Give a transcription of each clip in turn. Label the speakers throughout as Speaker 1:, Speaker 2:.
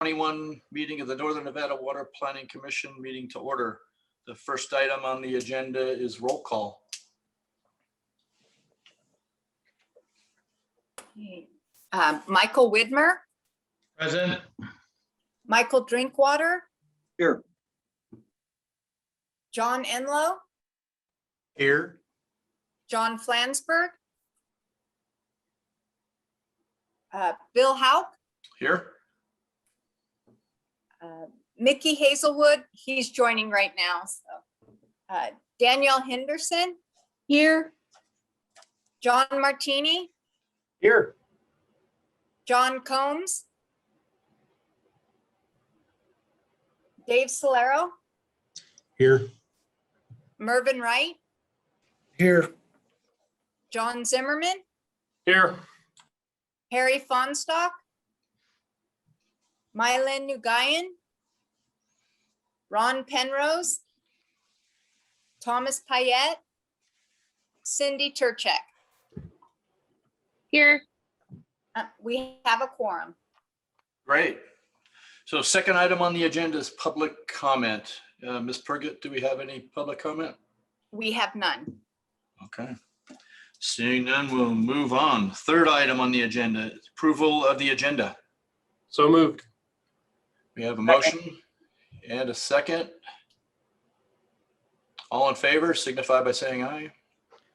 Speaker 1: 2021 meeting of the Northern Nevada Water Planning Commission meeting to order. The first item on the agenda is roll call.
Speaker 2: Michael Widmer,
Speaker 3: Present.
Speaker 2: Michael Drinkwater,
Speaker 4: Here.
Speaker 2: John Enlow,
Speaker 1: Here.
Speaker 2: John Flansburgh, Bill Hauk,
Speaker 1: Here.
Speaker 2: Mickey Hazelwood, he's joining right now. So, Danielle Henderson, here. John Martini,
Speaker 4: Here.
Speaker 2: John Combs, Dave Solero,
Speaker 4: Here.
Speaker 2: Mervyn Wright,
Speaker 4: Here.
Speaker 2: John Zimmerman,
Speaker 4: Here.
Speaker 2: Harry Fonstock, Mylin Nugayan, Ron Penrose, Thomas Payette, Cindy Turchek.
Speaker 5: Here.
Speaker 2: We have a quorum.
Speaker 1: Great. So second item on the agenda is public comment. Ms. Purgett, do we have any public comment?
Speaker 2: We have none.
Speaker 1: Okay. Seeing none, we'll move on. Third item on the agenda, approval of the agenda.
Speaker 4: So moved.
Speaker 1: We have a motion and a second. All in favor signify by saying aye.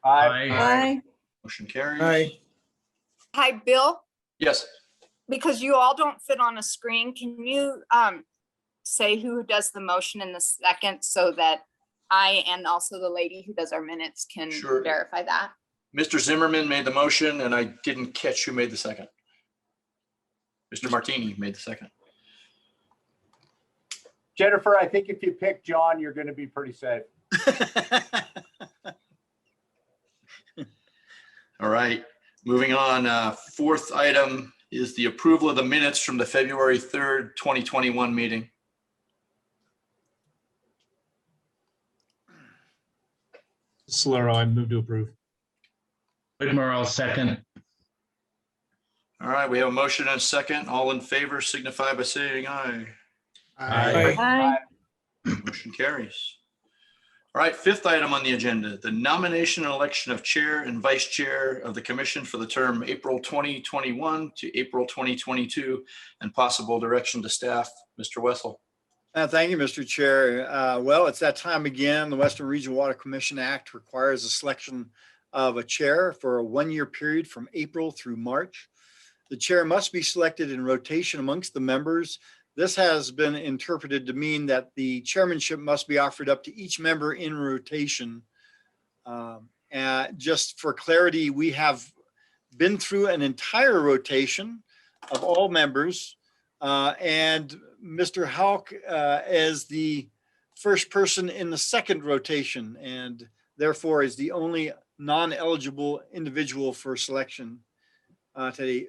Speaker 3: Aye.
Speaker 1: Motion carries.
Speaker 4: Aye.
Speaker 2: Hi, Bill.
Speaker 1: Yes.
Speaker 2: Because you all don't fit on a screen, can you say who does the motion in the second so that I and also the lady who does our minutes can
Speaker 1: Sure.
Speaker 2: verify that?
Speaker 1: Mr. Zimmerman made the motion and I didn't catch who made the second. Mr. Martini made the second.
Speaker 6: Jennifer, I think if you pick John, you're going to be pretty safe.
Speaker 1: All right, moving on. Fourth item is the approval of the minutes from the February 3rd, 2021 meeting.
Speaker 4: Solero, I move to approve.
Speaker 3: Whitmer, I'll second.
Speaker 1: All right, we have a motion and a second. All in favor signify by saying aye.
Speaker 5: Aye.
Speaker 1: Motion carries. All right, fifth item on the agenda, the nomination and election of chair and vice chair of the commission for the term April 2021 to April 2022 and possible direction to staff. Mr. Wessel.
Speaker 7: Thank you, Mr. Chair. Well, it's that time again. The Western Regional Water Commission Act requires the selection of a chair for a one-year period from April through March. The chair must be selected in rotation amongst the members. This has been interpreted to mean that the chairmanship must be offered up to each member in rotation. Just for clarity, we have been through an entire rotation of all members, and Mr. Hauk is the first person in the second rotation and therefore is the only non-eligible individual for selection today.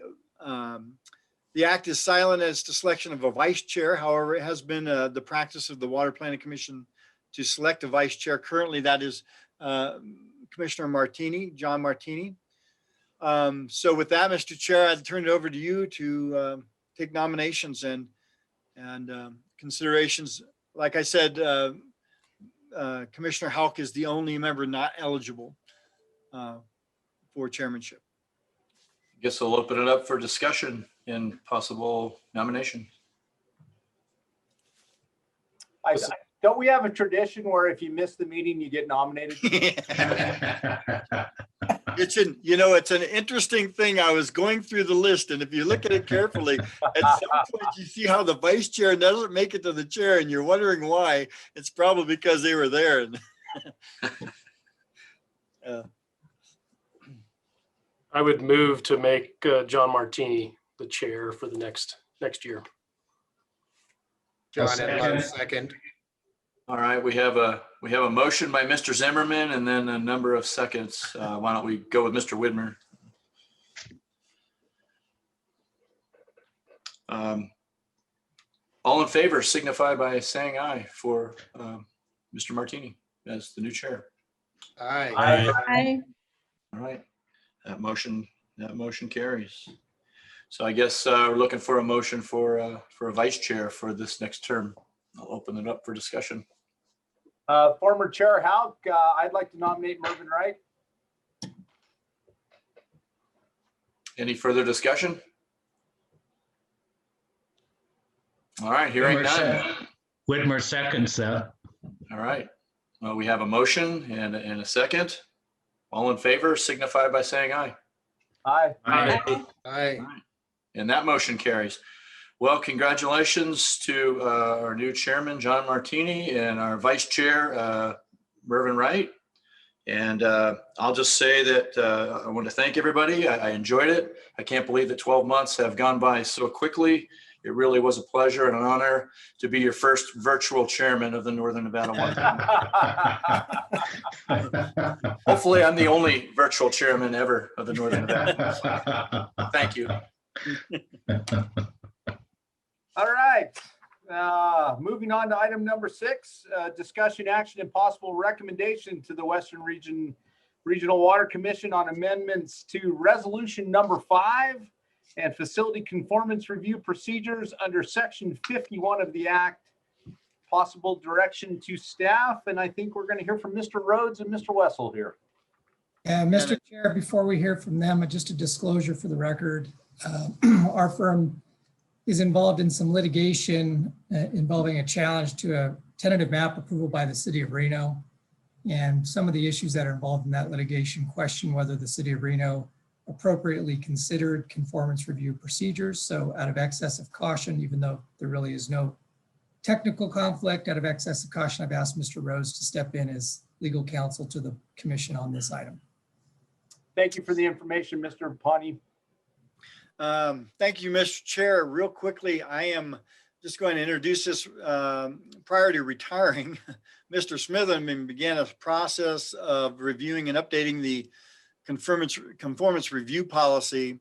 Speaker 7: The act is silent as to selection of a vice chair. However, it has been the practice of the Water Planning Commission to select a vice chair. Currently, that is Commissioner Martini, John Martini. So with that, Mr. Chair, I'd turn it over to you to take nominations and considerations. Like I said, Commissioner Hauk is the only member not eligible for chairmanship.
Speaker 1: Guess I'll open it up for discussion and possible nomination.
Speaker 6: Don't we have a tradition where if you miss the meeting, you get nominated?
Speaker 7: It's an interesting thing. I was going through the list, and if you look at it carefully, at some point you see how the vice chair doesn't make it to the chair, and you're wondering why. It's probably because they were there.
Speaker 8: I would move to make John Martini the chair for the next year.
Speaker 3: John, second.
Speaker 1: All right, we have a motion by Mr. Zimmerman and then a number of seconds. Why don't we go with Mr. Widmer? All in favor signify by saying aye for Mr. Martini as the new chair.
Speaker 3: Aye.
Speaker 5: Aye.
Speaker 1: All right, that motion carries. So I guess we're looking for a motion for a vice chair for this next term. I'll open it up for discussion.
Speaker 6: Former Chair Hauk, I'd like to nominate Mervyn Wright.
Speaker 1: Any further discussion? All right, hearing none.
Speaker 3: Whitmer seconds that.
Speaker 1: All right. Well, we have a motion and a second. All in favor signify by saying aye.
Speaker 6: Aye.
Speaker 3: Aye. Aye.
Speaker 1: And that motion carries. Well, congratulations to our new chairman, John Martini, and our vice chair, Mervyn Wright. And I'll just say that I want to thank everybody. I enjoyed it. I can't believe that 12 months have gone by so quickly. It really was a pleasure and an honor to be your first virtual chairman of the Northern Nevada Water. Hopefully, I'm the only virtual chairman ever of the Northern Nevada. Thank you.
Speaker 6: All right. Moving on to item number 6, discussion, action, and possible recommendation to the Western Regional Water Commission on amendments to resolution number 5 and facility conformance review procedures under section 51 of the act. Possible direction to staff. And I think we're going to hear from Mr. Rhodes and Mr. Wessel here.
Speaker 5: Mr. Chair, before we hear from them, just a disclosure for the record. Our firm is involved in some litigation involving a challenge to a tentative map approval by the city of Reno. And some of the issues that are involved in that litigation question whether the city of Reno appropriately considered conformance review procedures. So out of excess of caution, even though there really is no technical conflict, out of excess of caution, I've asked Mr. Rose to step in as legal counsel to the commission on this item.
Speaker 6: Thank you for the information, Mr. Pawnee.
Speaker 7: Thank you, Mr. Chair. Real quickly, I am just going to introduce this prior to retiring. Mr. Smitham began a process of reviewing and updating the conformance review policy,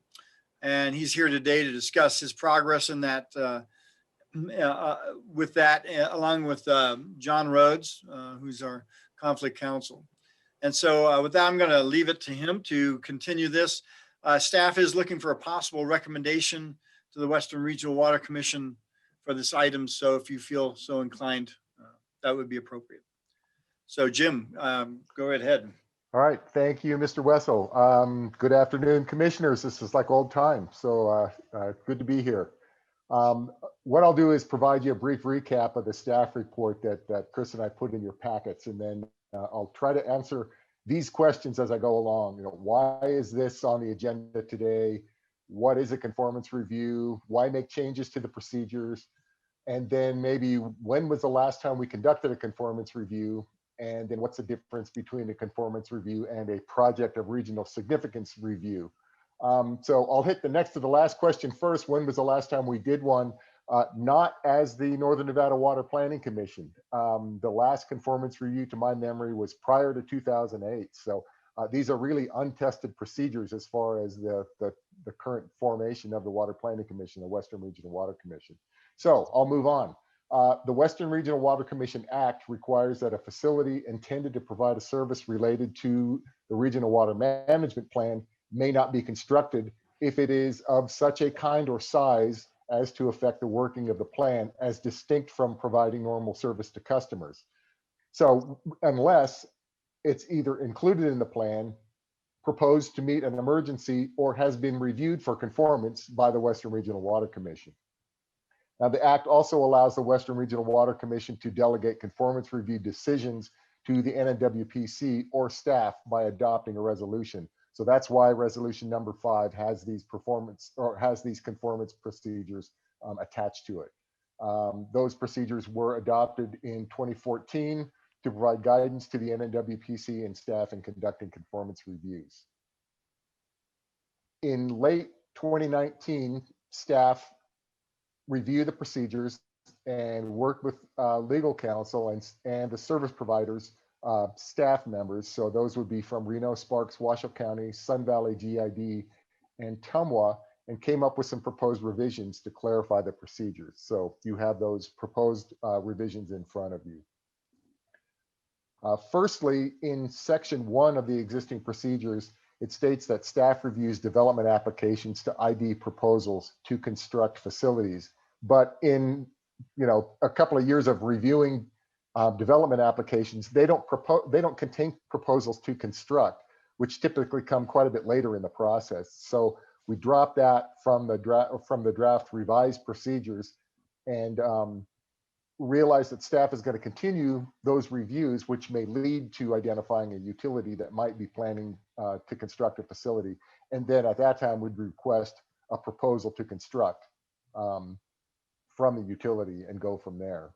Speaker 7: and he's here today to discuss his progress in that. With that, along with John Rhodes, who's our conflict counsel. And so with that, I'm going to leave it to him to continue this. Staff is looking for a possible recommendation to the Western Regional Water Commission for this item. So if you feel so inclined, that would be appropriate. So Jim, go right ahead.
Speaker 9: All right. Thank you, Mr. Wessel. Good afternoon, commissioners. This is like old times. So good to be here. What I'll do is provide you a brief recap of the staff report that Chris and I put in your packets, and then I'll try to answer these questions as I go along. Why is this on the agenda today? What is a conformance review? Why make changes to the procedures? And then maybe when was the last time we conducted a conformance review? And then what's the difference between a conformance review and a project of regional significance review? So I'll hit the next to the last question first. When was the last time we did one? Not as the Northern Nevada Water Planning Commission. The last conformance review, to my memory, was prior to 2008. So these are really untested procedures as far as the current formation of the Water Planning Commission, the Western Regional Water Commission. So I'll move on. The Western Regional Water Commission Act requires that a facility intended to provide a service related to the Regional Water Management Plan may not be constructed if it is of such a kind or size as to affect the working of the plan as distinct from providing normal service to customers. So unless it's either included in the plan, proposed to meet an emergency, or has been reviewed for conformance by the Western Regional Water Commission. Now, the Act also allows the Western Regional Water Commission to delegate conformance review decisions to the NNWPC or staff by adopting a resolution. So that's why resolution number 5 has these conformance procedures attached to it. Those procedures were adopted in 2014 to provide guidance to the NNWPC and staff in conducting conformance reviews. In late 2019, staff reviewed the procedures and worked with legal counsel and the service providers staff members. So those would be from Reno, Sparks, Washoe County, Sun Valley, GID, and Tumwa, and came up with some proposed revisions to clarify the procedures. So you have those proposed revisions in front of you. Firstly, in section 1 of the existing procedures, it states that staff reviews development applications to ID proposals to construct facilities. But in, a couple of years of reviewing development applications, they don't contain proposals to construct, which typically come quite a bit later in the process. So we dropped that from the draft revised procedures, and realize that staff is going to continue those reviews, which may lead to identifying a utility that might be planning to construct a facility. And then at that time, we'd request a proposal to construct from the utility and go from there.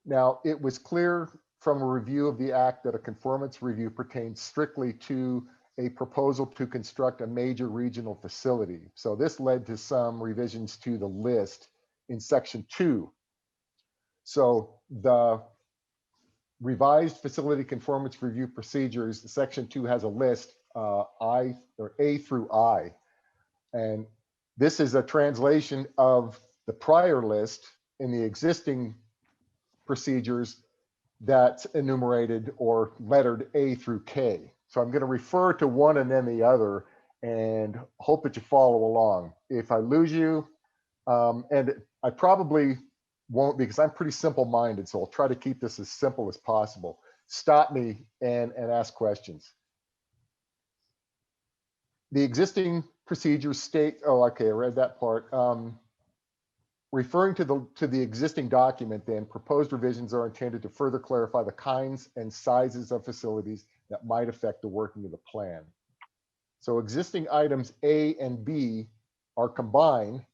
Speaker 9: Now, it was clear from a review of the act that a conformance review pertains strictly to a proposal to construct a major regional facility. So this led to some revisions to the list in section 2. So the revised facility conformance review procedures, section 2 has a list, A through I. And this is a translation of the prior list in the existing procedures that's enumerated or lettered A through K. So I'm going to refer to one and then the other and hope that you follow along. If I lose you, and I probably won't, because I'm pretty simple-minded, so I'll try to keep this as simple as possible. Stop me and ask questions. The existing procedures state, oh, okay, I read that part. Referring to the existing document, then proposed revisions are intended to further clarify the kinds and sizes of facilities that might affect the working of the plan. So existing items A and B are combined,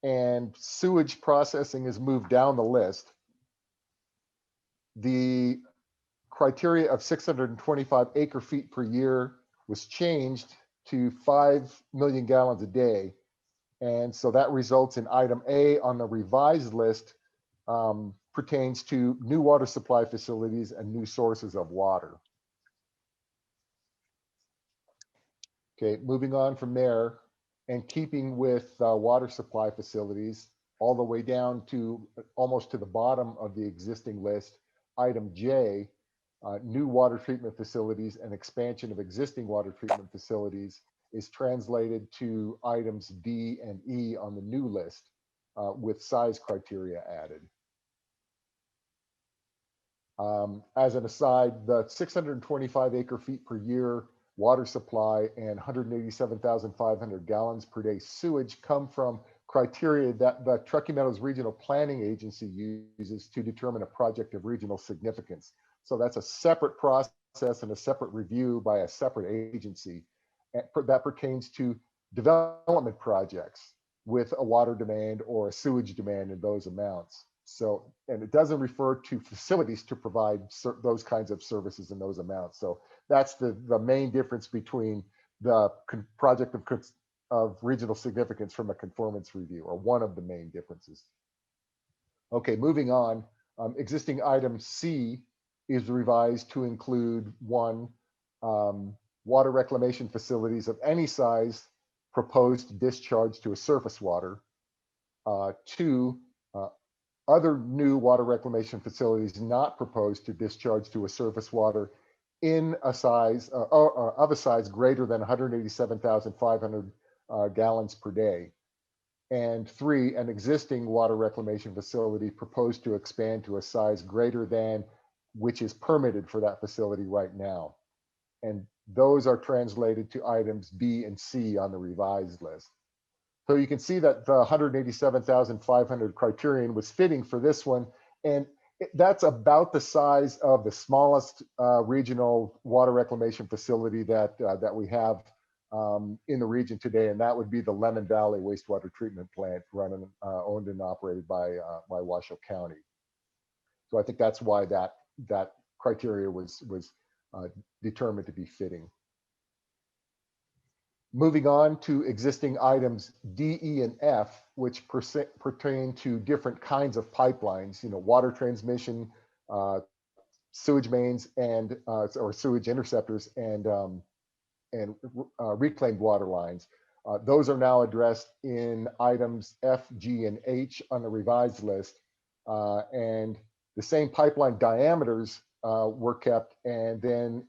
Speaker 9: and sewage processing is moved down the list. The criteria of 625 acre feet per year was changed to 5 million gallons a day. And so that results in item A on the revised list pertains to new water supply facilities and new sources of water. Okay, moving on from there and keeping with water supply facilities all the way down to almost to the bottom of the existing list, item J, new water treatment facilities and expansion of existing water treatment facilities is translated to items D and E on the new list with size criteria added. As an aside, the 625 acre feet per year water supply and 187,500 gallons per day sewage come from criteria that the Truckee Meadows Regional Planning Agency uses to determine a project of regional significance. So that's a separate process and a separate review by a separate agency that pertains to development projects with a water demand or a sewage demand in those amounts. So, and it doesn't refer to facilities to provide those kinds of services in those amounts. So that's the main difference between the project of regional significance from a conformance review, or one of the main differences. Okay, moving on. Existing item C is revised to include one, water reclamation facilities of any size proposed to discharge to a surface water. Two, other new water reclamation facilities not proposed to discharge to a surface water in a size of a size greater than 187,500 gallons per day. And three, an existing water reclamation facility proposed to expand to a size greater than which is permitted for that facility right now. And those are translated to items B and C on the revised list. So you can see that the 187,500 criterion was fitting for this one. And that's about the size of the smallest regional water reclamation facility that we have in the region today. And that would be the Lemon Valley Wastewater Treatment Plant running, owned and operated by Washoe County. So I think that's why that criteria was determined to be fitting. Moving on to existing items D, E, and F, which pertain to different kinds of pipelines, water transmission, sewage mains, and or sewage interceptors, and reclaimed water lines. Those are now addressed in items F, G, and H on the revised list, and the same pipeline diameters were kept, and then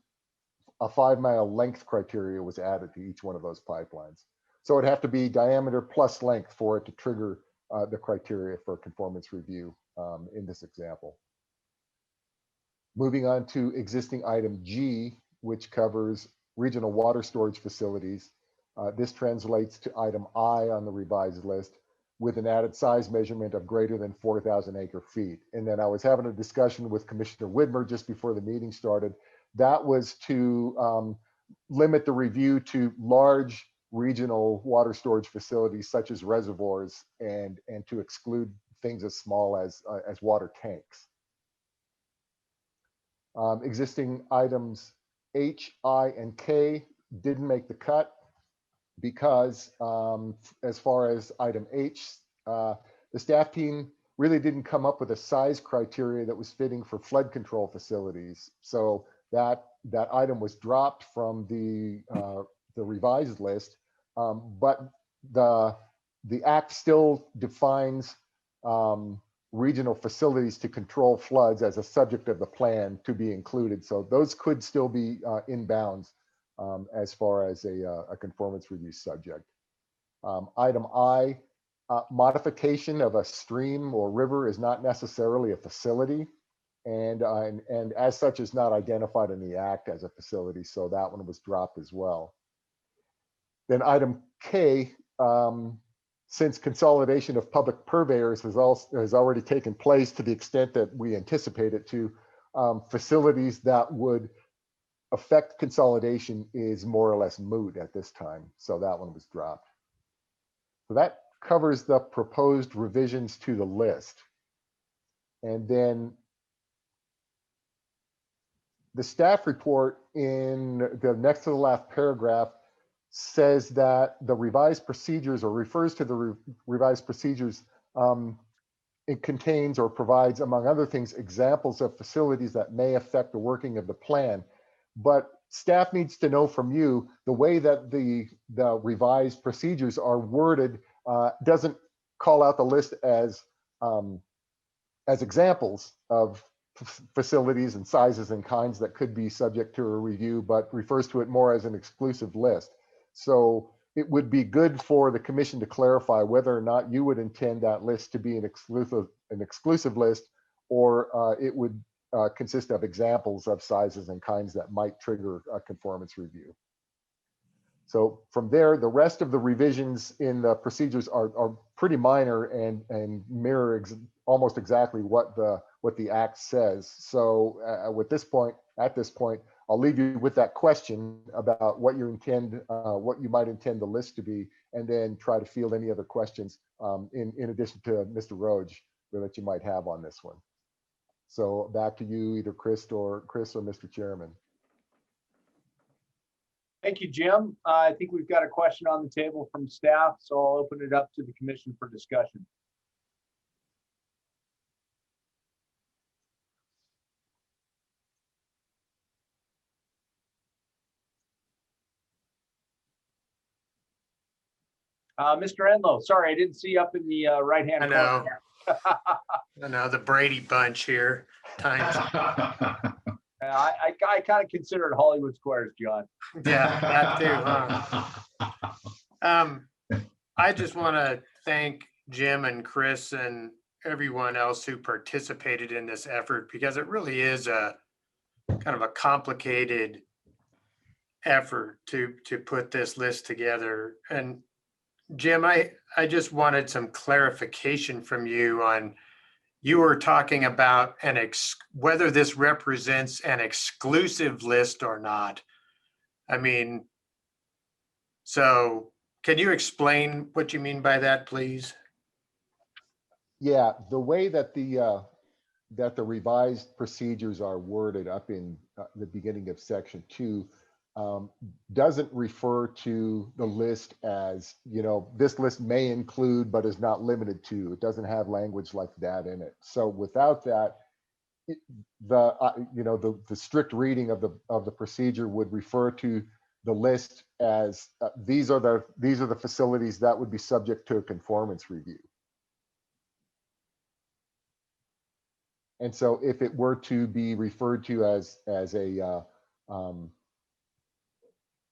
Speaker 9: a 5-mile length criteria was added to each one of those pipelines. So it'd have to be diameter plus length for it to trigger the criteria for conformance review in this example. Moving on to existing item G, which covers regional water storage facilities. This translates to item I on the revised list with an added size measurement of greater than 4,000 acre feet. And then I was having a discussion with Commissioner Widmer just before the meeting started. That was to limit the review to large regional water storage facilities such as reservoirs and to exclude things as small as water tanks. Existing items H, I, and K didn't make the cut because as far as item H, the staff team really didn't come up with a size criteria that was fitting for flood control facilities. So that item was dropped from the revised list, but the act still defines regional facilities to control floods as a subject of the plan to be included. So those could still be in bounds as far as a conformance review subject. Item I, modification of a stream or river is not necessarily a facility, and as such is not identified in the act as a facility. So that one was dropped as well. Then item K, since consolidation of public purveyors has already taken place to the extent that we anticipate it to, facilities that would affect consolidation is more or less moot at this time. So that one was dropped. So that covers the proposed revisions to the list. And then the staff report in the next to the last paragraph says that the revised procedures, or refers to the revised procedures, it contains or provides, among other things, examples of facilities that may affect the working of the plan. But staff needs to know from you the way that the revised procedures are worded doesn't call out the list as examples of facilities and sizes and kinds that could be subject to a review, but refers to it more as an exclusive list. So it would be good for the commission to clarify whether or not you would intend that list to be an exclusive list, or it would consist of examples of sizes and kinds that might trigger a conformance review. So from there, the rest of the revisions in the procedures are pretty minor and mirror almost exactly what the act says. So at this point, I'll leave you with that question about what you might intend the list to be, and then try to field any other questions in addition to Mr. Roge that you might have on this one. So back to you, either Chris or Mr. Chairman.
Speaker 6: Thank you, Jim. I think we've got a question on the table from staff, so I'll open it up to the commission for discussion. Mr. Enlow, sorry, I didn't see you up in the right-hand corner.
Speaker 10: I know the Brady Bunch here. Times.
Speaker 6: I kind of consider it Hollywood Squares, John.
Speaker 10: Yeah, that too, huh? I just want to thank Jim and Chris and everyone else who participated in this effort, because it really is a kind of a complicated effort to put this list together. And Jim, I just wanted some clarification from you on, you were talking about whether this represents an exclusive list or not. I mean, so can you explain what you mean by that, please?
Speaker 9: Yeah, the way that the revised procedures are worded up in the beginning of section 2 doesn't refer to the list as, this list may include but is not limited to. It doesn't have language like that in it. So without that, the strict reading of the procedure would refer to the list as these are the facilities that would be subject to a conformance review. And so if it were to be referred to as a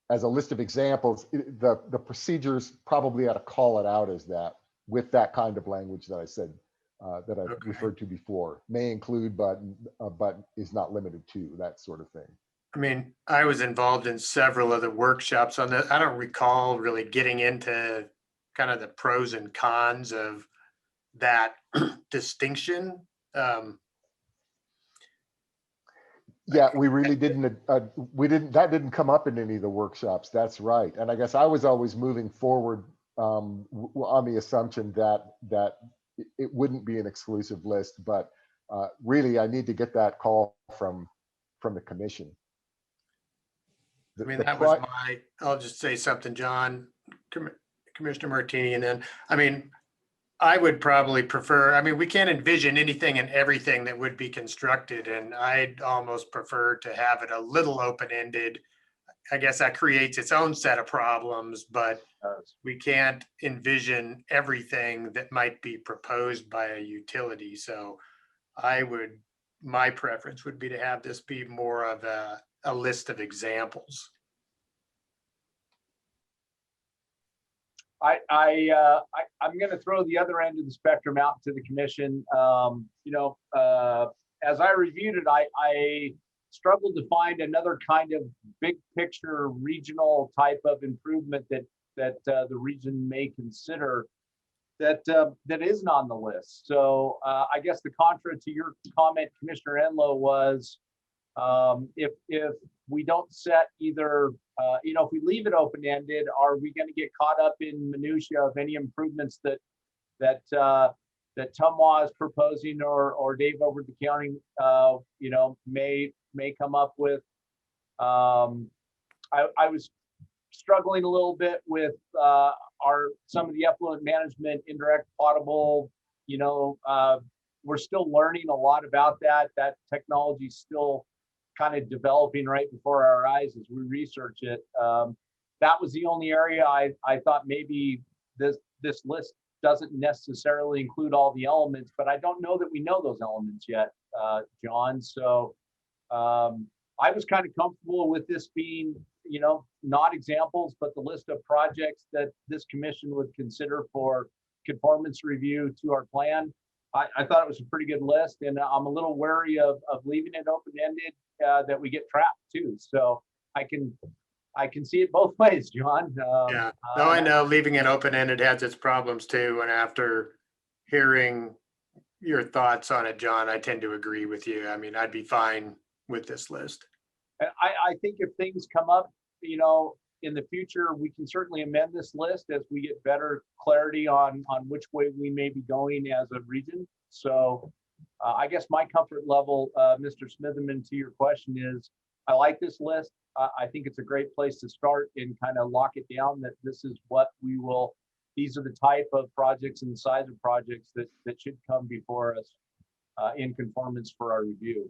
Speaker 9: as a list of examples, the procedures probably ought to call it out as that, with that kind of language that I said, that I've
Speaker 10: Okay.
Speaker 9: referred to before. May include, but is not limited to, that sort of thing.
Speaker 10: I mean, I was involved in several of the workshops on that. I don't recall really getting into kind of the pros and cons of that distinction.
Speaker 9: Yeah, we really didn't, that didn't come up in any of the workshops. That's right. And I guess I was always moving forward on the assumption that it wouldn't be an exclusive list, but really I need to get that call from the commission.
Speaker 10: I mean, that was I'll just say something, John, Commissioner Martini, and then, I mean, I would probably prefer, I mean, we can't envision anything and everything that would be constructed, and I'd almost prefer to have it a little open-ended. I guess that creates its own set of problems, but we can't envision everything that might be proposed by a utility. So my preference would be to have this be more of a list of examples.
Speaker 6: I'm going to throw the other end of the spectrum out to the commission. As I reviewed it, I struggled to find another kind of big picture regional type of improvement that the region may consider that isn't on the list. So I guess the contra to your comment, Commissioner Enlow, was if we don't set either, if we leave it open-ended, are we going to get caught up in minutia of any improvements that Tumwa is proposing or Dave over the county, may come up with? I was struggling a little bit with some of the effluent management, indirect potable. We're still learning a lot about that. That technology is still kind of developing right before our eyes as we research it. That was the only area I thought maybe this list doesn't necessarily include all the elements, but I don't know that we know those elements yet, John. So I was kind of comfortable with this being, not examples, but the list of projects that this commission would consider for conformance review to our plan. I thought it was a pretty good list, and I'm a little wary of leaving it open-ended, that we get trapped too. So I can see it both ways, John.
Speaker 10: Yeah, no, I know leaving it open-ended has its problems too. And after hearing your thoughts on it, John, I tend to agree with you. I mean, I'd be fine with this list.
Speaker 6: I think if things come up, in the future, we can certainly amend this list as we get better clarity on which way we may be going as a region. So I guess my comfort level, Mr. Smitherman, to your question is, I like this list. I think it's a great place to start and kind of lock it down that this is what these are the type of projects and the size of projects that should come before us in conformance for our review.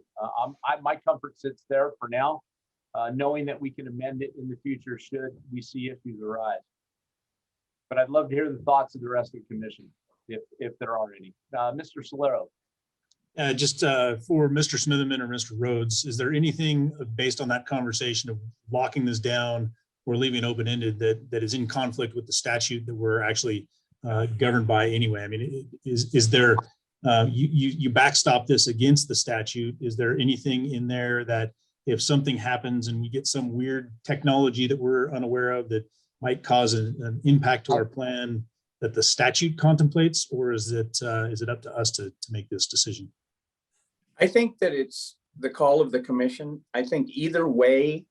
Speaker 6: My comfort sits there for now, knowing that we can amend it in the future should we see issues arise. But I'd love to hear the thoughts of the rest of the commission, if there are any. Mr. Solero.
Speaker 4: Just for Mr. Smitherman or Mr. Rhodes, is there anything based on that conversation of locking this down or leaving open-ended that is in conflict with the statute that we're actually governed by anyway? I mean, is there, you backstop this against the statute? Is there anything in there that if something happens and we get some weird technology that we're unaware of that might cause an impact to our plan that the statute contemplates, or is it up to us to make this decision?
Speaker 11: I think that it's the call of the commission. I think either way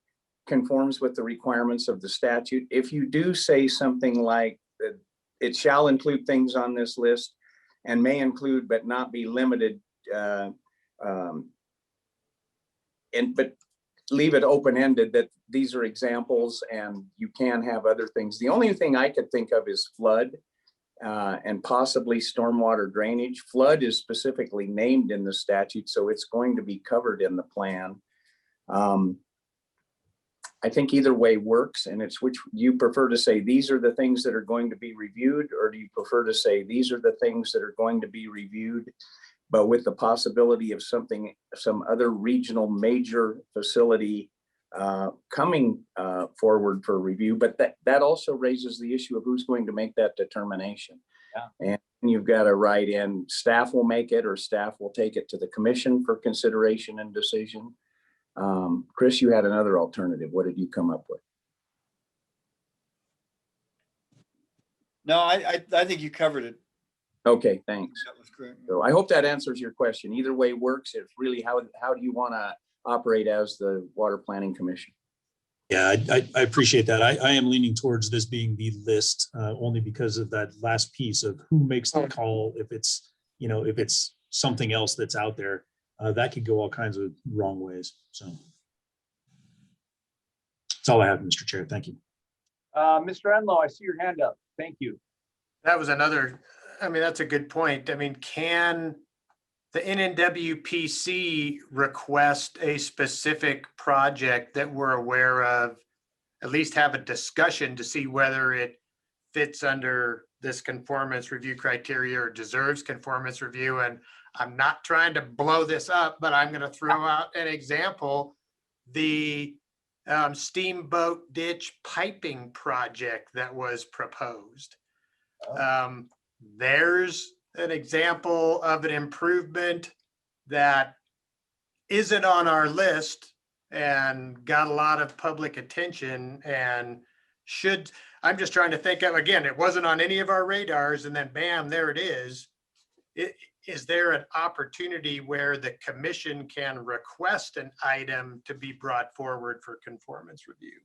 Speaker 11: conforms with the requirements of the statute. If you do say something like that, it shall include things on this list and may include but not be limited, but leave it open-ended that these are examples and you can have other things. The only thing I could think of is flood and possibly stormwater drainage. Flood is specifically named in the statute, so it's going to be covered in the plan. I think either way works, and it's which you prefer to say these are the things that are going to be reviewed, or do you prefer to say these are the things that are going to be reviewed, but with the possibility of some other regional major facility coming forward for review, but that also raises the issue of who's going to make that determination. And you've got to write in, staff will make it, or staff will take it to the commission for consideration and decision. Chris, you had another alternative. What did you come up with?
Speaker 7: No, I think you covered it.
Speaker 11: Okay, thanks.
Speaker 7: That was great.
Speaker 11: So I hope that answers your question. Either way works. It's really how do you want to operate as the Water Planning Commission?
Speaker 4: Yeah, I appreciate that. I am leaning towards this being the list only because of that last piece of who makes the call. If it's, if it's something else that's out there, that could go all kinds of wrong ways. So that's all I have, Mr. Chair. Thank you.
Speaker 6: Mr. Enlow, I see your hand up. Thank you.
Speaker 10: That was another, I mean, that's a good point. I mean, can the NNWPC request a specific project that we're aware of, at least have a discussion to see whether it fits under this conformance review criteria or deserves conformance review? And I'm not trying to blow this up, but I'm going to throw out an example. The steamboat ditch piping project that was proposed. There's an example of an improvement that isn't on our list and got a lot of public attention and should, I'm just trying to think of, again, it wasn't on any of our radars and then bam, there it is. Is there an opportunity where the commission can request an item to be brought forward for conformance review?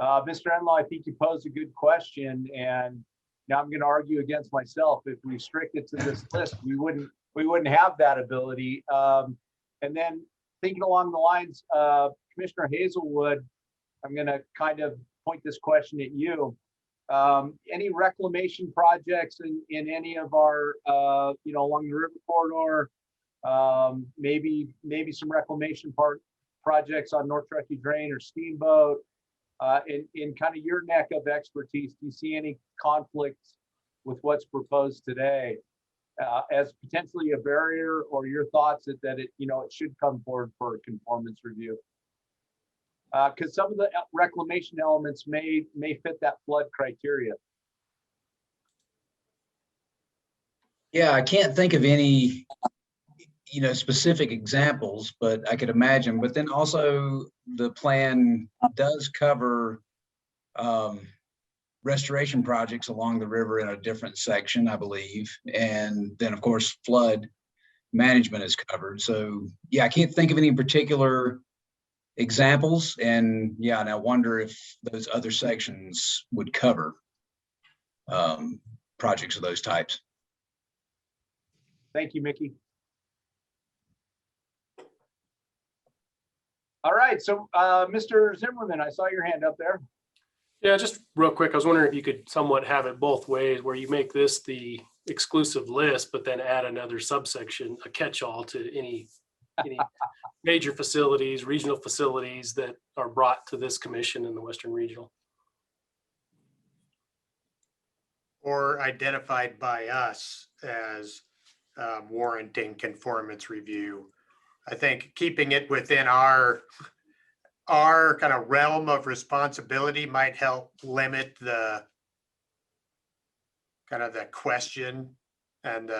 Speaker 6: Mr. Enlow, I think you posed a good question, and now I'm going to argue against myself. If we restrict it to this list, we wouldn't have that ability. And then thinking along the lines, Commissioner Hazelwood, I'm going to kind of point this question at you. Any reclamation projects in any of our, along the river corridor, maybe some reclamation projects on North Truckee Drain or Steamboat, in kind of your neck of expertise, do you see any conflicts with what's proposed today as potentially a barrier, or your thoughts that it should come forward for a conformance review? Because some of the reclamation elements may fit that flood criteria.
Speaker 12: Yeah, I can't think of any, specific examples, but I could imagine. But then also the plan does cover restoration projects along the river in a different section, I believe. And then of course, flood management is covered. So yeah, I can't think of any particular examples. And yeah, and I wonder if those other sections would cover projects of those types.
Speaker 6: Thank you, Mickey. All right, so Mr. Zimmerman, I saw your hand up there.
Speaker 8: Yeah, just real quick, I was wondering if you could somewhat have it both ways, where you make this the exclusive list, but then add another subsection, a catch-all to any major facilities, regional facilities that are brought to this commission in the Western Regional.
Speaker 10: Or identified by us as warranting conformance review. I think keeping it within our kind of realm of responsibility might help limit the kind of the question and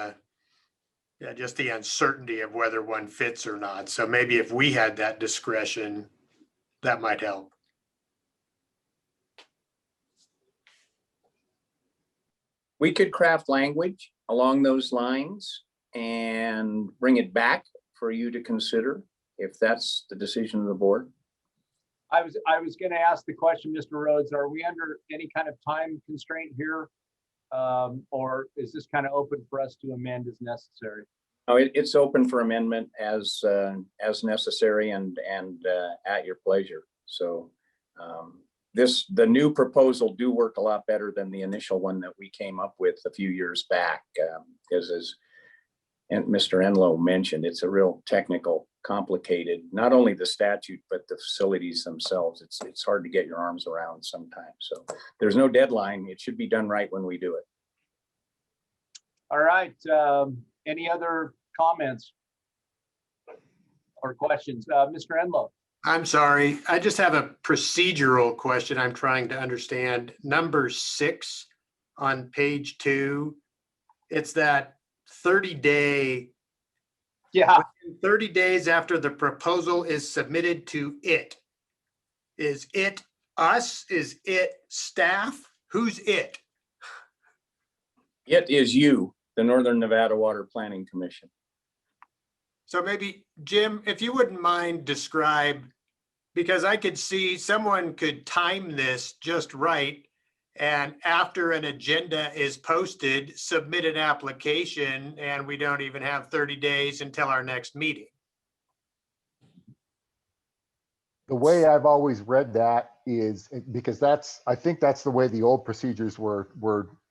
Speaker 10: just the uncertainty of whether one fits or not. So maybe if we had that discretion, that might help.
Speaker 11: We could craft language along those lines and bring it back for you to consider, if that's the decision of the board.
Speaker 6: I was going to ask the question, Mr. Rhodes, are we under any kind of time constraint here? Or is this kind of open for us to amend as necessary?
Speaker 11: Oh, it's open for amendment as necessary and at your pleasure. So the new proposal do work a lot better than the initial one that we came up with a few years back. As Mr. Enlow mentioned, it's a real technical, complicated, not only the statute, but the facilities themselves. It's hard to get your arms around sometimes. So there's no deadline. It should be done right when we do it.
Speaker 6: All right. Any other comments or questions? Mr. Enlow.
Speaker 10: I'm sorry. I just have a procedural question I'm trying to understand. Number 6 on page 2, it's that 30-day,
Speaker 6: Yeah,
Speaker 10: 30 days after the proposal is submitted to it. Is it us? Is it staff? Who's it?
Speaker 11: It is you, the Northern Nevada Water Planning Commission.
Speaker 10: So maybe, Jim, if you wouldn't mind describe, because I could see someone could time this just right. And after an agenda is posted, submit an application, and we don't even have 30 days until our next meeting.
Speaker 9: The way I've always read that is because I think that's the way the old procedures were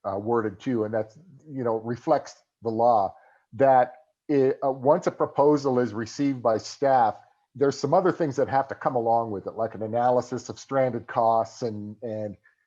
Speaker 9: worded too, and that's, reflects the law, that once a proposal is received by staff, there's some other things that have to come along with it, like an analysis of stranded costs and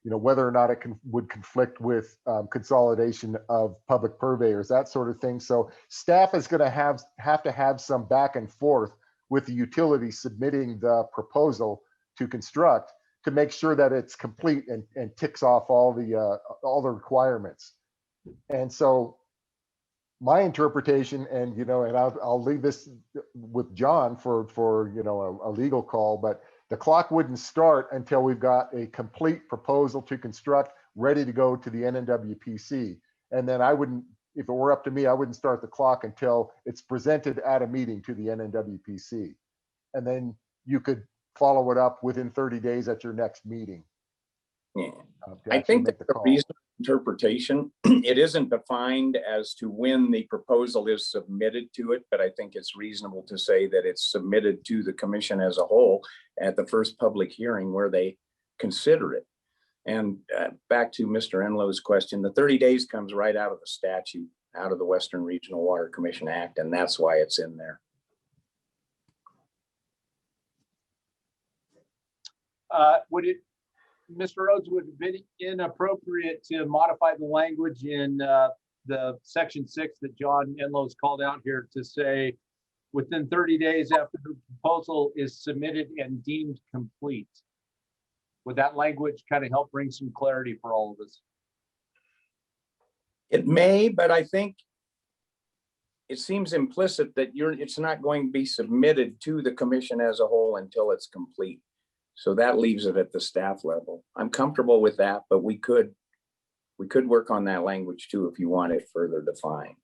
Speaker 9: whether or not it would conflict with consolidation of public purveyors, that sort of thing. So staff is going to have to have some back and forth with the utility submitting the proposal to construct to make sure that it's complete and ticks off all the requirements. And so my interpretation, and I'll leave this with John for a legal call, but the clock wouldn't start until we've got a complete proposal to construct ready to go to the NNWPC. And then if it were up to me, I wouldn't start the clock until it's presented at a meeting to the NNWPC. And then you could follow it up within 30 days at your next meeting.
Speaker 11: Yeah. I think that's a reasonable interpretation. It isn't defined as to when the proposal is submitted to it, but I think it's reasonable to say that it's submitted to the commission as a whole at the first public hearing where they consider it. And back to Mr. Enlow's question, the 30 days comes right out of the statute, out of the Western Regional Water Commission Act, and that's why it's in there.
Speaker 6: Mr. Rhodes, would it be inappropriate to modify the language in the section 6 that John Enlow's called out here to say within 30 days after the proposal is submitted and deemed complete? Would that language kind of help bring some clarity for all of us?
Speaker 11: It may, but I think it seems implicit that it's not going to be submitted to the commission as a whole until it's complete. So that leaves it at the staff level. I'm comfortable with that, but we could work on that language too if you want it further defined.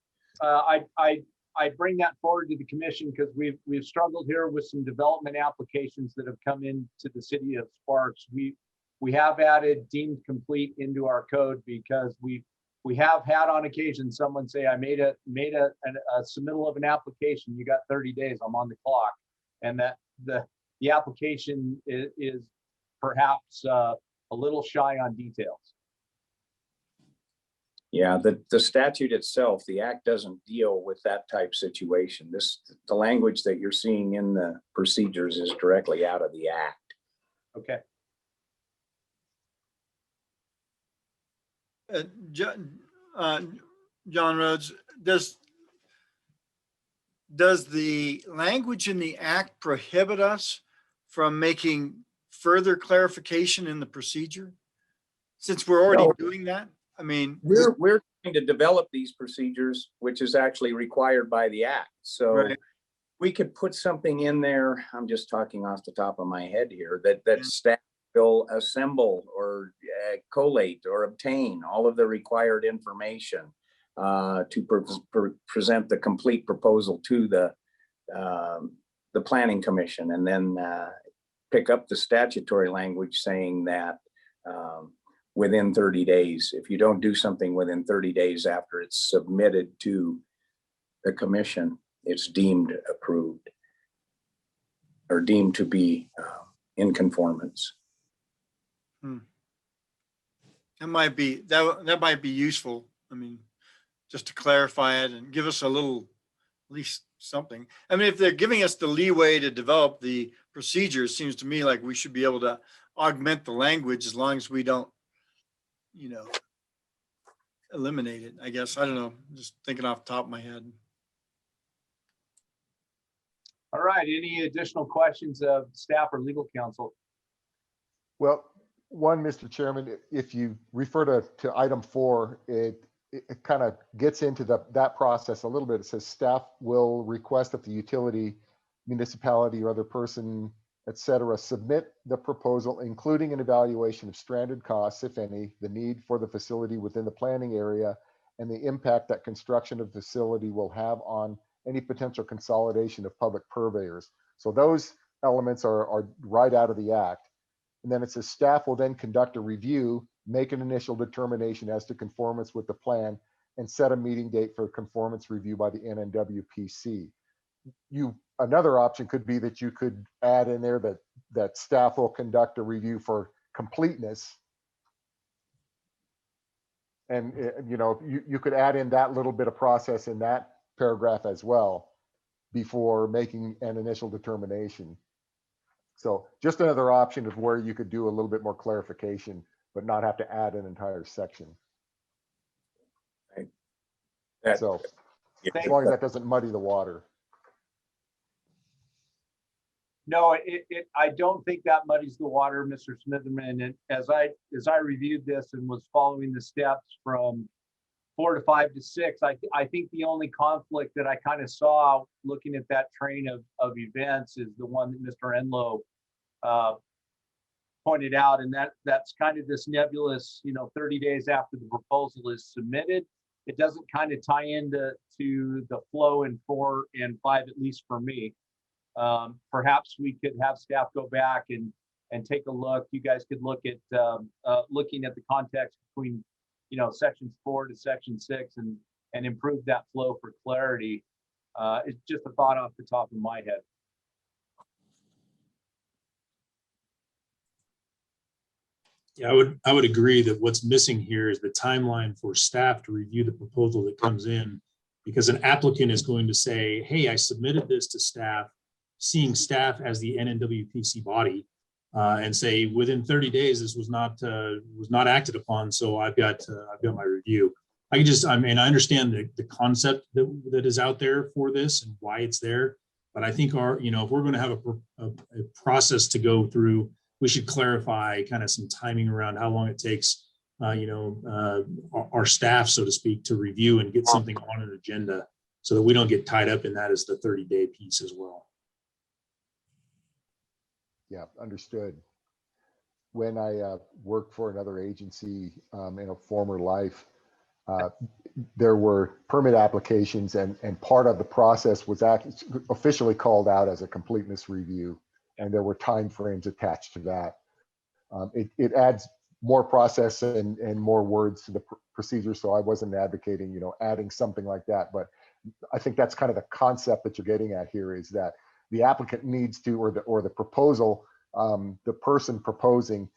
Speaker 6: I bring that forward to the commission because we've struggled here with some development applications that have come into the city of Sparks. We have added deemed complete into our code because we have had on occasion someone say, I made a submittal of an application, you got 30 days, I'm on the clock. And that the application is perhaps a little shy on details.
Speaker 11: Yeah, the statute itself, the act doesn't deal with that type situation. The language that you're seeing in the procedures is directly out of the act.
Speaker 6: Okay.
Speaker 7: John Rhodes, does the language in the act prohibit us from making further clarification in the procedure? Since we're already doing that? I mean,
Speaker 11: we're trying to develop these procedures, which is actually required by the act. So
Speaker 7: right.
Speaker 11: We could put something in there. I'm just talking off the top of my head here that staff will assemble or collate or obtain all of the required information to present the complete proposal to the planning commission, and then pick up the statutory language saying that within 30 days, if you don't do something within 30 days after it's submitted to the commission, it's deemed approved or deemed to be in conformance.
Speaker 7: That might be useful. I mean, just to clarify it and give us a little, at least something. I mean, if they're giving us the leeway to develop the procedures, seems to me like we should be able to augment the language as long as we don't, eliminate it, I guess. I don't know. Just thinking off the top of my head.
Speaker 6: All right, any additional questions of staff or legal counsel?
Speaker 9: Well, one, Mr. Chairman, if you refer to item 4, it kind of gets into that process a little bit. It says staff will request that the utility, municipality, or other person, et cetera, submit the proposal, including an evaluation of stranded costs, if any, the need for the facility within the planning area, and the impact that construction of the facility will have on any potential consolidation of public purveyors. So those elements are right out of the act. And then it says staff will then conduct a review, make an initial determination as to conformance with the plan, and set a meeting date for conformance review by the NNWPC. Another option could be that you could add in there that staff will conduct a review for completeness. And you could add in that little bit of process in that paragraph as well before making an initial determination. So just another option of where you could do a little bit more clarification, but not have to add an entire section. So as long as that doesn't muddy the water.
Speaker 6: No, I don't think that muddies the water, Mr. Smitherman. And as I reviewed this and was following the steps from 4 to 5 to 6, I think the only conflict that I kind of saw looking at that train of events is the one that Mr. Enlow pointed out, and that's kind of this nebulous, 30 days after the proposal is submitted. It doesn't kind of tie into the flow in 4 and 5, at least for me. Perhaps we could have staff go back and take a look. You guys could look at looking at the context between sections 4 to section 6 and improve that flow for clarity. It's just a thought off the top of my head.
Speaker 4: Yeah, I would agree that what's missing here is the timeline for staff to review the proposal that comes in, because an applicant is going to say, hey, I submitted this to staff, seeing staff as the NNWPC body, and say within 30 days this was not acted upon, so I've got my review. I understand the concept that is out there for this and why it's there, but I think if we're going to have a process to go through, we should clarify kind of some timing around how long it takes, our staff, so to speak, to review and get something on an agenda, so that we don't get tied up in that as the 30-day piece as well.
Speaker 9: Yeah, understood. When I worked for another agency in a former life, there were permit applications, and part of the process was officially called out as a completeness review, and there were timeframes attached to that. It adds more process and more words to the procedure, so I wasn't advocating, adding something like that, but I think that's kind of the concept that you're getting at here, is that the applicant needs to, or the proposal, the person proposing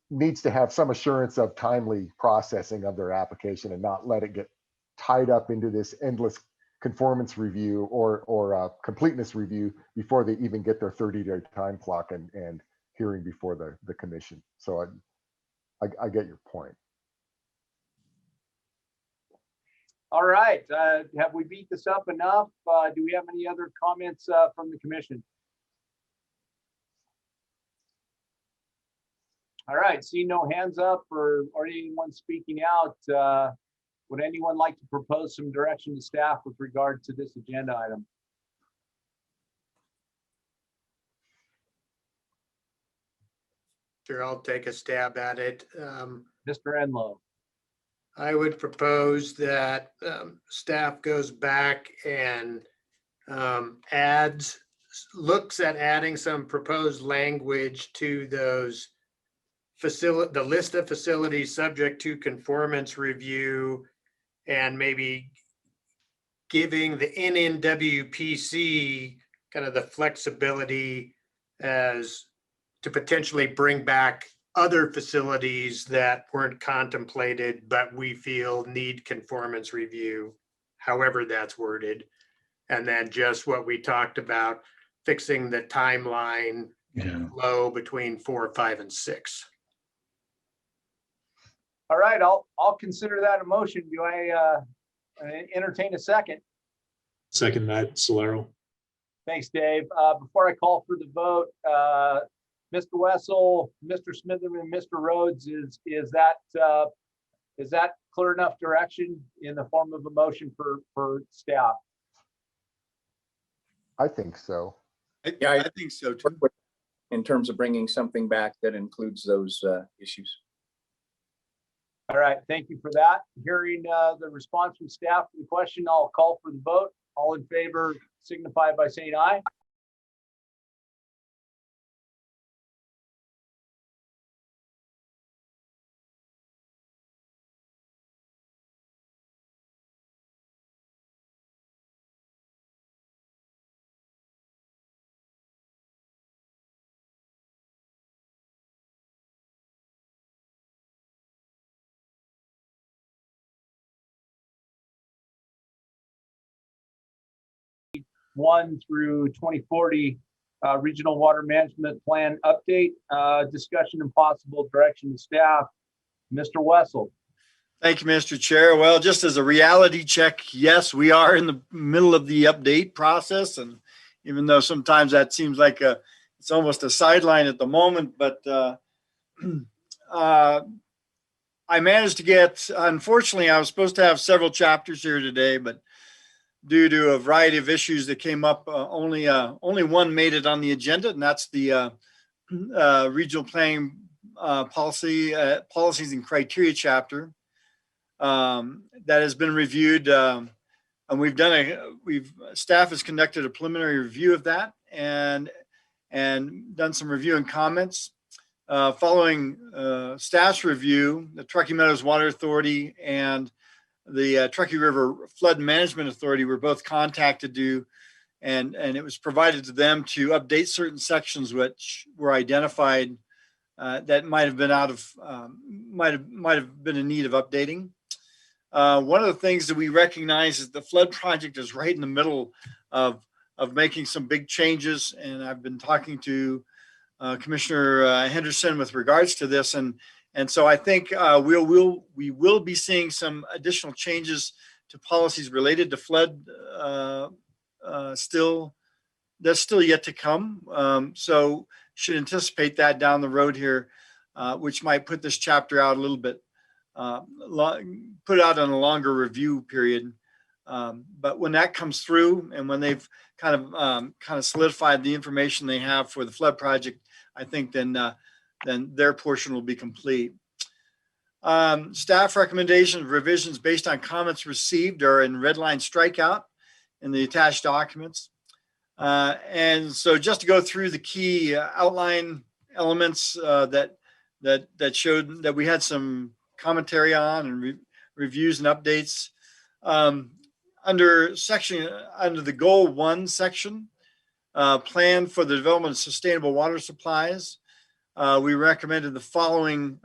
Speaker 9: needs to have some assurance of timely processing of their application and not let it get tied up into this endless conformance review or completeness review before they even get their 30-day time clock and hearing before the commission. So I get your point.
Speaker 6: All right, have we beat this up enough? Do we have any other comments from the commission? All right, see no hands up or anyone speaking out. Would anyone like to propose some direction to staff with regard to this agenda item?
Speaker 10: Sure, I'll take a stab at it.
Speaker 6: Mr. Enlow.
Speaker 10: I would propose that staff goes back and looks at adding some proposed language to those the list of facilities subject to conformance review, and maybe giving the NNWPC kind of the flexibility as to potentially bring back other facilities that weren't contemplated, but we feel need conformance review, however that's worded. And then just what we talked about, fixing the timeline low between 4, 5, and 6.
Speaker 6: All right, I'll consider that a motion. Do I entertain a second?
Speaker 4: Second that, Solero.
Speaker 6: Thanks, Dave. Before I call for the vote, Mr. Wessel, Mr. Smitherman, Mr. Rhodes, is that clear enough direction in the form of a motion for staff?
Speaker 9: I think so.
Speaker 11: Yeah,
Speaker 7: I think so too.
Speaker 11: in terms of bringing something back that includes those issues.
Speaker 6: All right, thank you for that. Hearing the response from staff to the question, I'll call for the vote. All in favor signify by saying aye. One through 2040 Regional Water Management Plan update, discussion and possible direction to staff. Mr. Wessel.
Speaker 7: Thank you, Mr. Chair. Well, just as a reality check, yes, we are in the middle of the update process. And even though sometimes that seems like it's almost a sideline at the moment, but I managed to get, unfortunately, I was supposed to have several chapters here today, but due to a variety of issues that came up, only one made it on the agenda, and that's the regional planning policies and criteria chapter that has been reviewed, and staff has conducted a preliminary review of that and done some review and comments. Following staff's review, the Truckee Meadows Water Authority and the Truckee River Flood Management Authority were both contacted and it was provided to them to update certain sections which were identified that might have been in need of updating. One of the things that we recognize is the flood project is right in the middle of making some big changes, and I've been talking to Commissioner Henderson with regards to this, and so I think we will be seeing some additional changes to policies related to flood. That's still yet to come. So should anticipate that down the road here, which might put this chapter out a little bit, put out on a longer review period. But when that comes through and when they've kind of solidified the information they have for the flood project, I think then their portion will be complete. Staff recommendations, revisions based on comments received are in red line strikeout in the attached documents. And so just to go through the key outline elements that showed that we had some commentary on and reviews and updates. Under the goal 1 section, plan for the development of sustainable water supplies, we recommended the following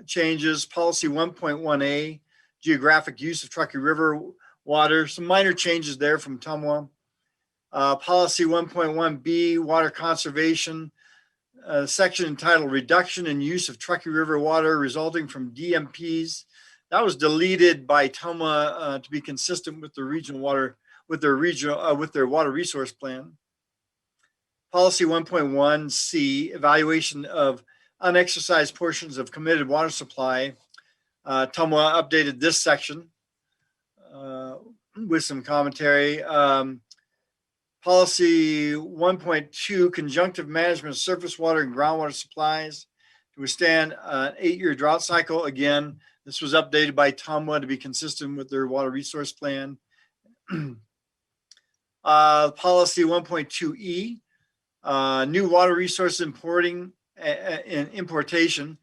Speaker 7: changes. Policy 1.1A, geographic use of Truckee River water, some minor changes there from TUMWA. Policy 1.1B, water conservation, section entitled reduction in use of Truckee River water resulting from DMPs. That was deleted by TUMWA to be consistent with the regional water, with their water resource plan. Policy 1.1C, evaluation of unexercised portions of committed water supply. TUMWA updated this section with some commentary. Policy 1.2, conjunctive management of surface water and groundwater supplies to withstand an 8-year drought cycle. Again, this was updated by TUMWA to be consistent with their water resource plan. Policy 1.2E, new water resource importing and importation.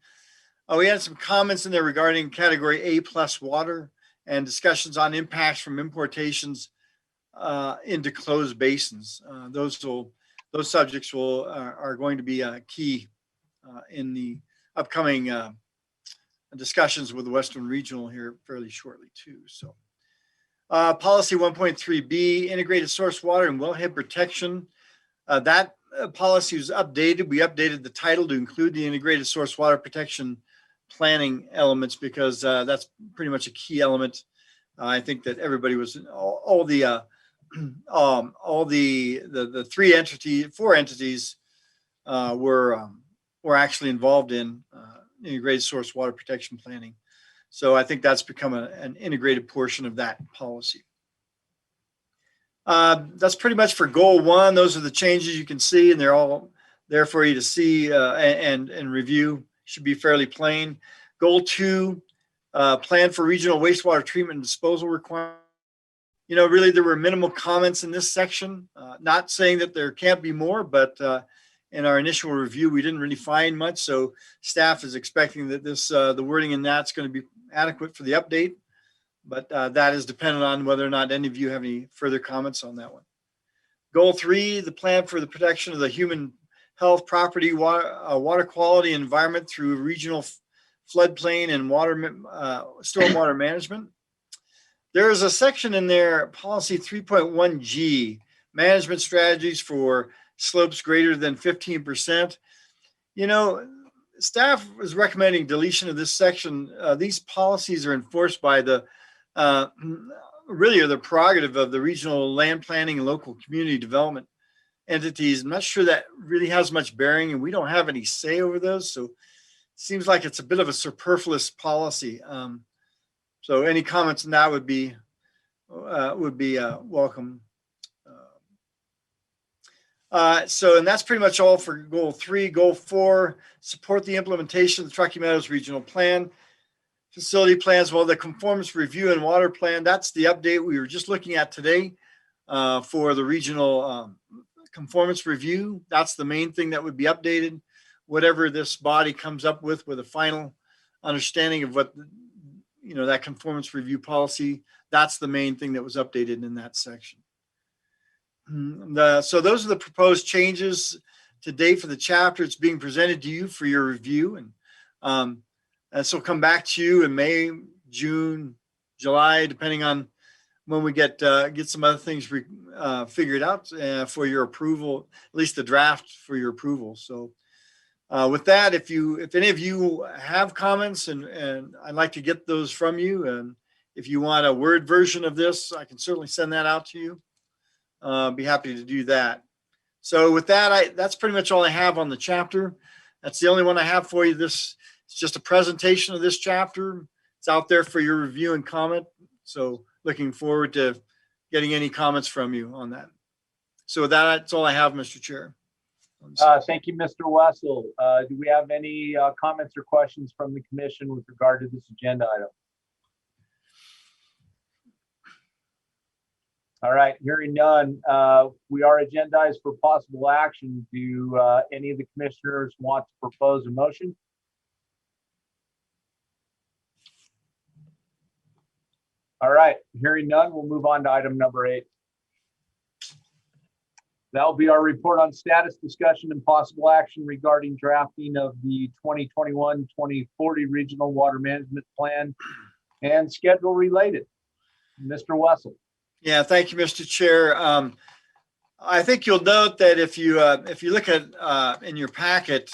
Speaker 7: We had some comments in there regarding category A+ water and discussions on impacts from importations into closed basins. Those subjects are going to be key in the upcoming discussions with the Western Regional here fairly shortly too. So policy 1.3B, integrated source water and wellhead protection. That policy was updated. We updated the title to include the integrated source water protection planning elements because that's pretty much a key element. I think that everybody was, all the all the 4 entities were actually involved in integrated source water protection planning. So I think that's become an integrated portion of that policy. That's pretty much for goal 1. Those are the changes you can see, and they're all there for you to see and review. Should be fairly plain. Goal 2, plan for regional wastewater treatment and disposal requirements. You know, really there were minimal comments in this section. Not saying that there can't be more, but in our initial review, we didn't really find much. So staff is expecting that the wording in that's going to be adequate for the update. But that is dependent on whether or not any of you have any further comments on that one. Goal 3, the plan for the protection of the human health, property, water quality, and environment through regional floodplain and stormwater management. There is a section in there, policy 3.1G, management strategies for slopes greater than 15%. You know, staff is recommending deletion of this section. These policies are enforced by really are the prerogative of the regional land planning and local community development entities. I'm not sure that really has much bearing, and we don't have any say over those. So it seems like it's a bit of a superfluous policy. So any comments on that would be welcome. And that's pretty much all for goal 3. Goal 4, support the implementation of the Truckee Meadows Regional Plan. Facility plans, well, the conformance review and water plan, that's the update we were just looking at today for the regional conformance review. That's the main thing that would be updated. Whatever this body comes up with a final understanding of what, you know, that conformance review policy, that's the main thing that was updated in that section. So those are the proposed changes to date for the chapter. It's being presented to you for your review, and so come back to you in May, June, July, depending on when we get some other things figured out for your approval, at least the draft for your approval. So with that, if any of you have comments, and I'd like to get those from you, and if you want a Word version of this, I can certainly send that out to you. Be happy to do that. So with that, that's pretty much all I have on the chapter. That's the only one I have for you. It's just a presentation of this chapter. It's out there for your review and comment. So looking forward to getting any comments from you on that. So with that, that's all I have, Mr. Chair.
Speaker 6: Thank you, Mr. Wessel. Do we have any comments or questions from the commission with regard to this agenda item? All right, hearing none, we are agendized for possible action. Do any of the commissioners want to propose a motion? All right, hearing none, we'll move on to item number 8. That'll be our report on status, discussion, and possible action regarding drafting of the 2021-2040 Regional Water Management Plan and schedule related. Mr. Wessel.
Speaker 7: Yeah, thank you, Mr. Chair. I think you'll note that if you look at in your packet,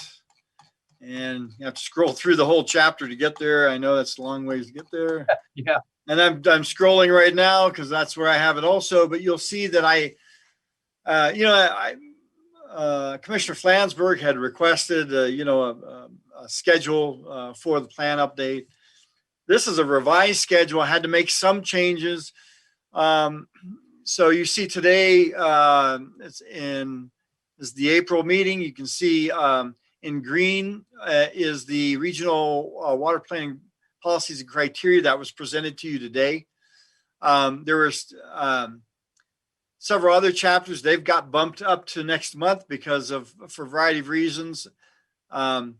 Speaker 7: and you have to scroll through the whole chapter to get there. I know that's a long ways to get there.
Speaker 6: Yeah.
Speaker 7: And I'm scrolling right now because that's where I have it also. But you'll see that Commissioner Flansburgh had requested, a schedule for the plan update. This is a revised schedule. I had to make some changes. So you see today, is the April meeting. You can see in green is the regional water planning policies and criteria that was presented to you today. There were several other chapters. They've got bumped up to next month for a variety of reasons. The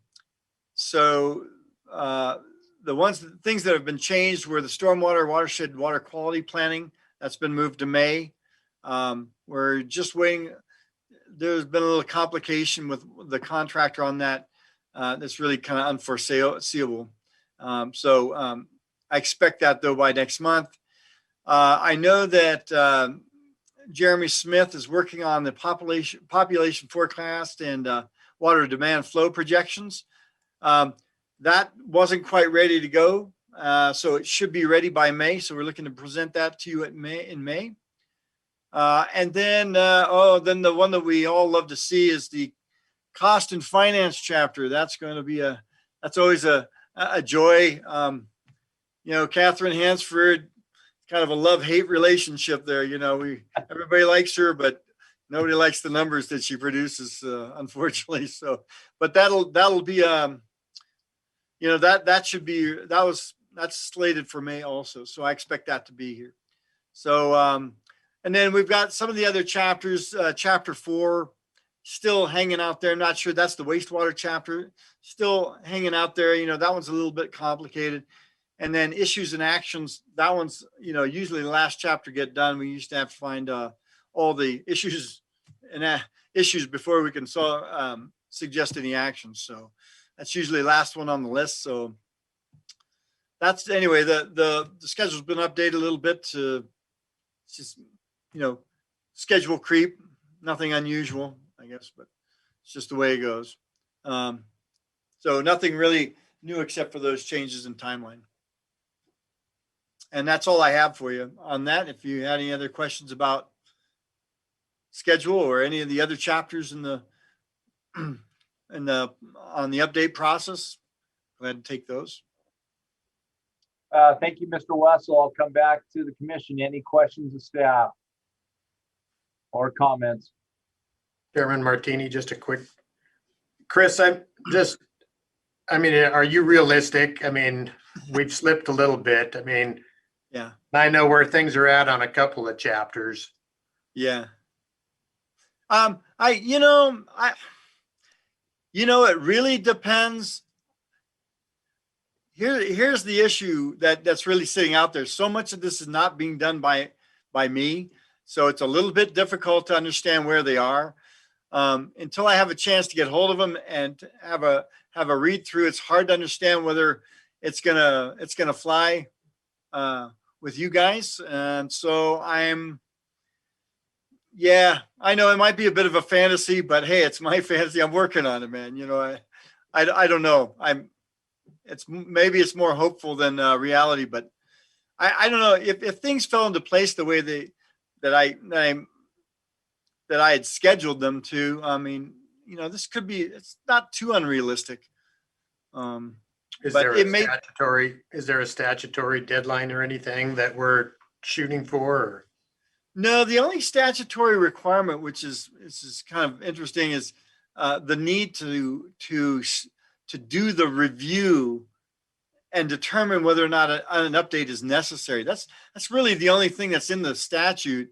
Speaker 7: things that have been changed were the stormwater, watershed, water quality planning. That's been moved to May. We're just waiting. There's been a little complication with the contractor on that. That's really kind of unforeseeable. I expect that though by next month. I know that Jeremy Smith is working on the population forecast and water demand flow projections. That wasn't quite ready to go. So it should be ready by May. So we're looking to present that to you in May. And then, then the one that we all love to see is the cost and finance chapter. That's going to be that's always a joy. Catherine Hansford, kind of a love-hate relationship there. Everybody likes her, but nobody likes the numbers that she produces, unfortunately. So, but that'll be, that's slated for May also. So I expect that to be here. So, and then we've got some of the other chapters, chapter 4, still hanging out there. I'm not sure, that's the wastewater chapter, still hanging out there. That one's a little bit complicated. And then issues and actions, that one's, usually the last chapter get done. We used to have to find all the issues and issues before we can suggest any actions. So that's usually the last one on the list. So that's, anyway, the schedule's been updated a little bit to just, schedule creep, nothing unusual, I guess, but it's just the way it goes. So nothing really new except for those changes in timeline. And that's all I have for you on that. If you had any other questions about schedule or any of the other chapters on the update process, go ahead and take those.
Speaker 6: Thank you, Mr. Wessel. I'll come back to the commission. Any questions of staff or comments?
Speaker 10: Chairman Martini, just a quick, Chris, are you realistic? We've slipped a little bit.
Speaker 7: Yeah.
Speaker 10: I know where things are at on a couple of chapters.
Speaker 7: Yeah. It really depends. Here's the issue that's really sitting out there. So much of this is not being done by me. So it's a little bit difficult to understand where they are. Until I have a chance to get hold of them and have a read through, it's hard to understand whether it's gonna fly with you guys. And so I know it might be a bit of a fantasy, but hey, it's my fantasy. I'm working on it, man. I don't know. Maybe it's more hopeful than reality, but I don't know if things fell into place the way that I had scheduled them to. This could be, it's not too unrealistic.
Speaker 10: Is there a statutory deadline or anything that we're shooting for? Or?
Speaker 7: No, the only statutory requirement, which is kind of interesting, is the need to do the review and determine whether or not an update is necessary. That's really the only thing that's in the statute.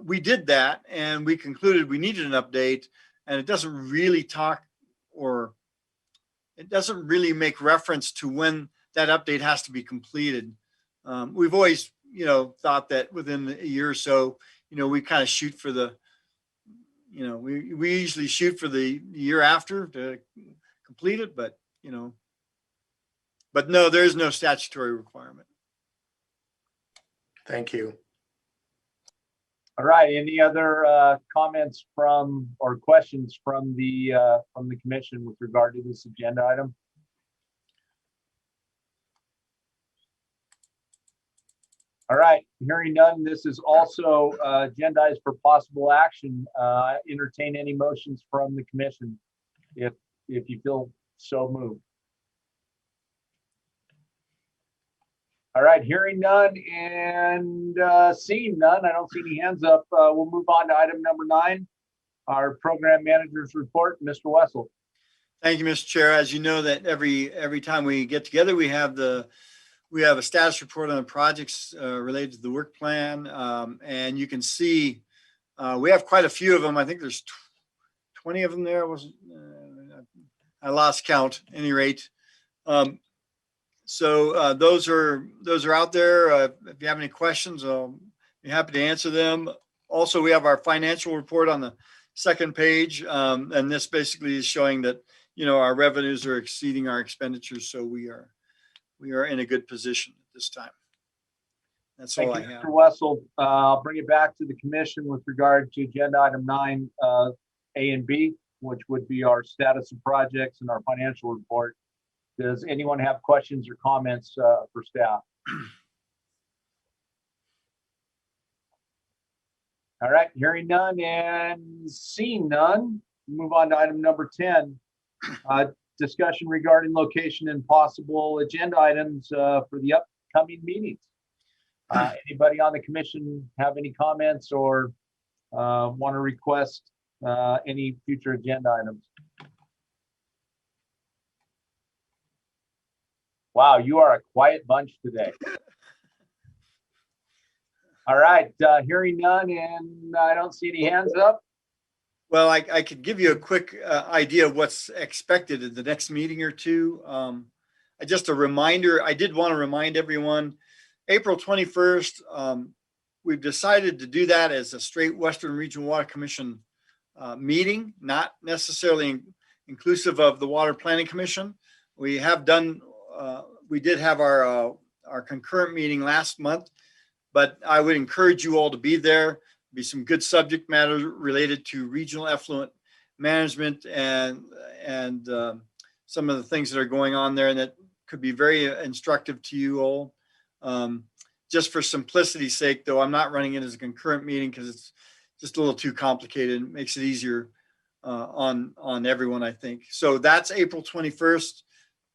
Speaker 7: We did that and we concluded we needed an update, and it doesn't really make reference to when that update has to be completed. We've always, thought that within a year or so, we kind of shoot for we usually shoot for the year after to complete it, but no, there is no statutory requirement.
Speaker 10: Thank you.
Speaker 6: All right. Any other comments or questions from the commission with regard to this agenda item? All right. Hearing none, this is also agendized for possible action. Entertain any motions from the commission if you feel so moved. All right, hearing none and seeing none, I don't see any hands up. We'll move on to item number 9, our program manager's report. Mr. Wessel.
Speaker 7: Thank you, Mr. Chair. As you know, that every time we get together, we have a status report on the projects related to the work plan, and you can see we have quite a few of them. I think there's 20 of them there. I lost count. At any rate. So those are out there. If you have any questions, I'll be happy to answer them. Also, we have our financial report on the second page, and this basically is showing that our revenues are exceeding our expenditures, so we are in a good position at this time. That's all I have.
Speaker 6: Mr. Wessel. I'll bring it back to the commission with regard to agenda item 9, A and B, which would be our status of projects and our financial report. Does anyone have questions or comments for staff? All right, hearing none and seeing none, move on to item number 10. Discussion regarding location and possible agenda items for the upcoming meetings. Anybody on the commission have any comments or want to request any future agenda items? Wow, you are a quiet bunch today. All right, hearing none, and I don't see any hands up.
Speaker 7: Well, I could give you a quick idea of what's expected in the next meeting or two. Just a reminder, I did want to remind everyone, April 21st, we've decided to do that as a straight Western Regional Water Commission meeting, not necessarily inclusive of the Water Planning Commission. We have done, we did have our concurrent meeting last month, but I would encourage you all to be there. Be some good subject matter related to regional effluent management and some of the things that are going on there, and that could be very instructive to you all. Just for simplicity's sake, though, I'm not running it as a concurrent meeting because it's just a little too complicated. It makes it easier on everyone, I think. So that's April 21st.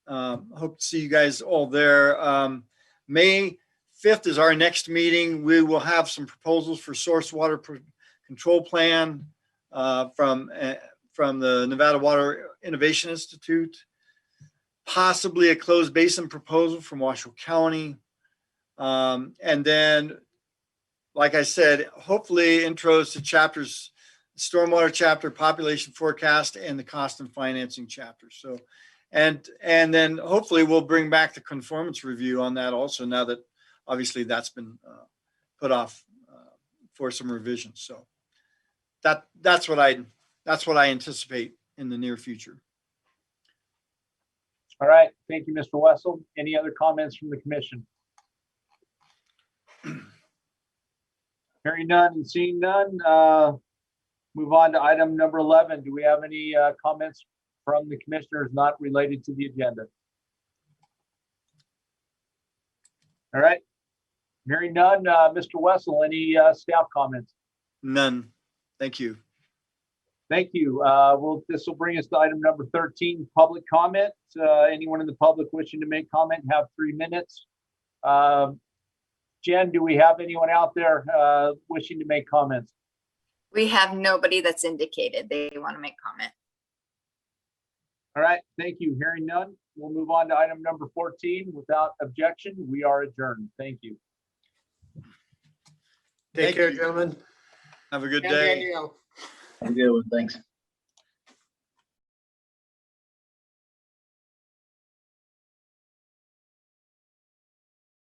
Speaker 7: Hope to see you guys all there. May 5th is our next meeting. We will have some proposals for source water control plan from the Nevada Water Innovation Institute, possibly a closed basin proposal from Washoe County. And then, like I said, hopefully intros to chapters, stormwater chapter, population forecast, and the cost and financing chapter. So, and then hopefully we'll bring back the conformance review on that also, now that obviously that's been put off for some revisions. So that's what I anticipate in the near future.
Speaker 6: All right, thank you, Mr. Wessel. Any other comments from the commission? Hearing none and seeing none, move on to item number 11. Do we have any comments from the commissioners not related to the agenda? All right. Hearing none, Mr. Wessel, any staff comments?
Speaker 7: None. Thank you.
Speaker 6: Thank you. This will bring us to item number 13, public comment. Anyone in the public wishing to make comment have 3 minutes. Jen, do we have anyone out there wishing to make comments?
Speaker 2: We have nobody that's indicated they want to make comment.
Speaker 6: All right, thank you. Hearing none, we'll move on to item number 14. Without objection, we are adjourned. Thank you.
Speaker 10: Take care, gentlemen.
Speaker 7: Have a good day.
Speaker 12: Have a good one. Thanks.